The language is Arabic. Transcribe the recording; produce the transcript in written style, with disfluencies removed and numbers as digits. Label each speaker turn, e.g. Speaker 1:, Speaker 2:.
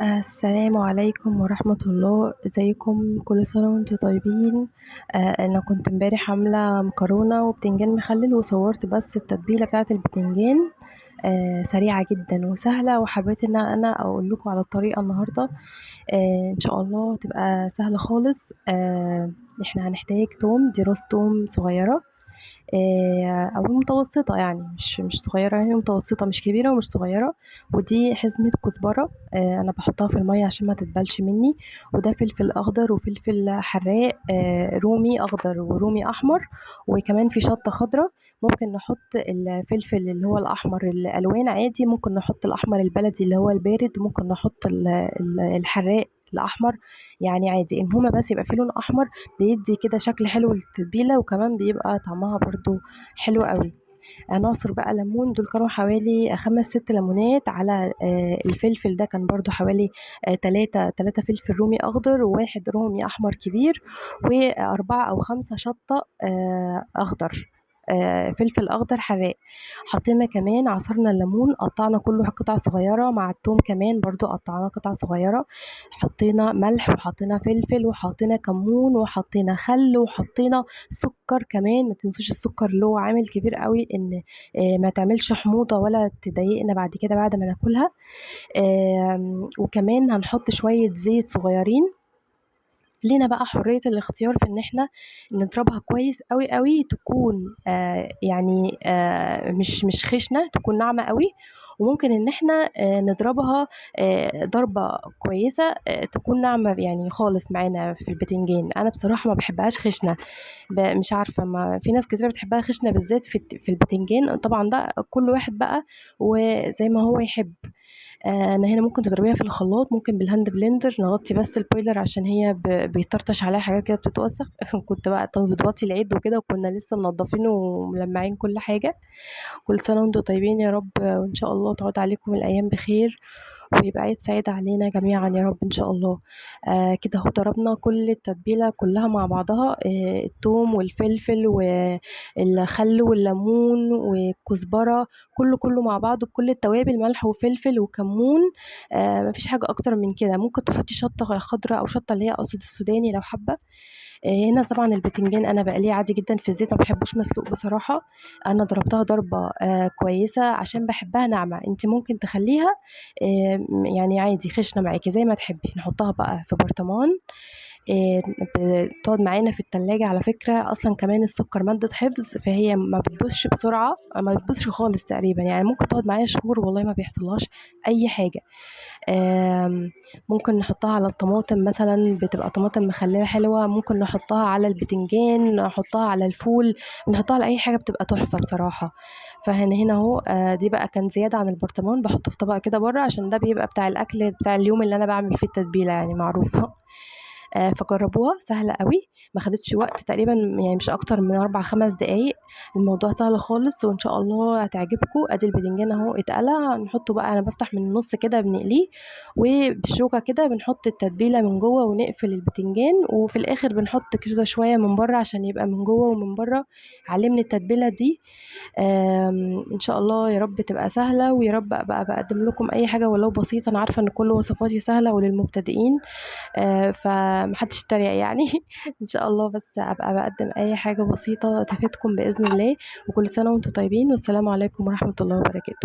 Speaker 1: السلام عليكم ورحمة الله، ازيكم؟ كل سنة وانتم طيبين. انا كنت امبارح عاملة مكرونة وبتنجان مخلل وصورت بس التتبيلة بتاعة البتنجان. سريعة جدا وسهلة، وحبيت ان انا اقول لكم على الطريقة النهاردة. ان شاء الله تبقى سهلة خالص. احنا هنحتاج توم، دي راس توم صغيرة، أو متوسطة، يعني مش صغيرة، هي متوسطة، مش كبيرة ومش صغيرة. ودي حزمة كزبرة، أنا بحطها في المية عشان ما تتبلش مني. وده فلفل أخضر وفلفل حراق، رومي أخضر ورومي أحمر. وكمان في شطة خضرة. ممكن نحط الفلفل اللي هو الأحمر الألوان عادي، ممكن نحط الأحمر البلدي اللي هو البارد، ممكن نحط الحراق الأحمر. يعني عادي، المهم بس يبقى فيه لون أحمر، بيدي كده شكل حلو للتتبيلة، وكمان بيبقى طعمها برضو حلو قوي. نعصر بقى ليمون، دول كانوا حوالي 5 6 ليمونات على الفلفل ده كان برضو حوالي 3 فلفل رومي أخضر، وواحد رومي أحمر كبير، و4 أو 5 شطة أخضر، فلفل أخضر حراق. حطينا كمان، عصرنا الليمون، قطعنا كله قطع صغيرة، مع التوم كمان برضو قطعناه قطع صغيرة. حطينا ملح وحطينا فلفل وحطينا كمون وحطينا خل وحطينا سكر كمان. ما تنسوش السكر، له عامل كبير قوي ان ما تعملش حموضة ولا تضايقنا بعد كده بعد ما ناكلها. وكمان هنحط شوية زيت صغيرين. لينا بقى حرية الاختيار في ان احنا نضربها كويس قوي قوي، تكون يعني مش خشنة، تكون ناعمة قوي. وممكن ان احنا نضربها ضربة كويسة، تكون ناعمة يعني خالص معانا في البتنجان. انا بصراحة ما بحبهاش خشنة. مش عارفة، ما في ناس كتير بتحبها خشنة، بالذات في البتنجان. طبعا ده كل واحد بقى وزي ما هو يحب. انا هنا ممكن تضربيها في الخلاط، ممكن بالهاند بلندر، نغطي بس البويلر عشان هي بيطرطش عليها حاجات كده بتتوسخ. كنت بقى تظبطي العيد وكده، وكنا لسه منضفين وملمعين كل حاجة. كل سنة وانتم طيبين يا رب، وان شاء الله تعود عليكم الايام بخير، ويبقى عيد سعيد علينا جميعا يا رب ان شاء الله. كده اهو ضربنا كل التتبيله كلها مع بعضها، الثوم والفلفل والخل والليمون والكزبره، كله مع بعضه بكل التوابل، ملح وفلفل وكمون. مفيش حاجه اكتر من كده. ممكن تحطي شطه خضراء او شطه اللي هي قصد السوداني لو حابه. هنا طبعا البتنجان انا بقليه عادي جدا في الزيت، ما بحبوش مسلوق بصراحه. انا ضربتها ضربه كويسه عشان بحبها ناعمه. انت ممكن تخليها يعني عادي خشنه معاكي زي ما تحبي. نحطها بقى في برطمان، بتقعد معانا في التلاجة. على فكرة أصلا كمان السكر مادة حفظ، فهي ما بتبوظش بسرعة، ما بتبوظش خالص تقريبا، يعني ممكن تقعد معايا شهور والله ما بيحصلهاش أي حاجة. آم، ممكن نحطها على الطماطم مثلا، بتبقى طماطم مخللة حلوة، ممكن نحطها على البتنجان، نحطها على الفول، نحطها على أي حاجة، بتبقى تحفة بصراحة. فهنا اهو، دي بقى كان زيادة عن البرطمان، بحطه في طبق كده بره، عشان ده بيبقى بتاع الأكل بتاع اليوم اللي أنا بعمل فيه التتبيلة، يعني معروفة. فجربوها سهلة قوي، ما خدتش وقت تقريبا، يعني مش اكتر من 4 5 دقايق. الموضوع سهل خالص وان شاء الله هتعجبكم. ادي الباذنجان اهو اتقلى، نحطه بقى، انا بفتح من النص كده بنقليه، وبالشوكة كده بنحط التتبيلة من جوه ونقفل البتنجان، وفي الاخر بنحط كده شوية من بره عشان يبقى من جوه ومن بره علمني التتبيلة دي. ان شاء الله يا رب تبقى سهلة، ويا رب ابقى بقدم لكم اي حاجة ولو بسيطة. انا عارفة ان كل وصفاتي سهلة وللمبتدئين، فمحدش يتريق يعني. ان شاء الله بس ابقى بقدم اي حاجة بسيطة تفيدكم بإذن الله. وكل سنة وانتم طيبين، والسلام عليكم ورحمة الله وبركاته.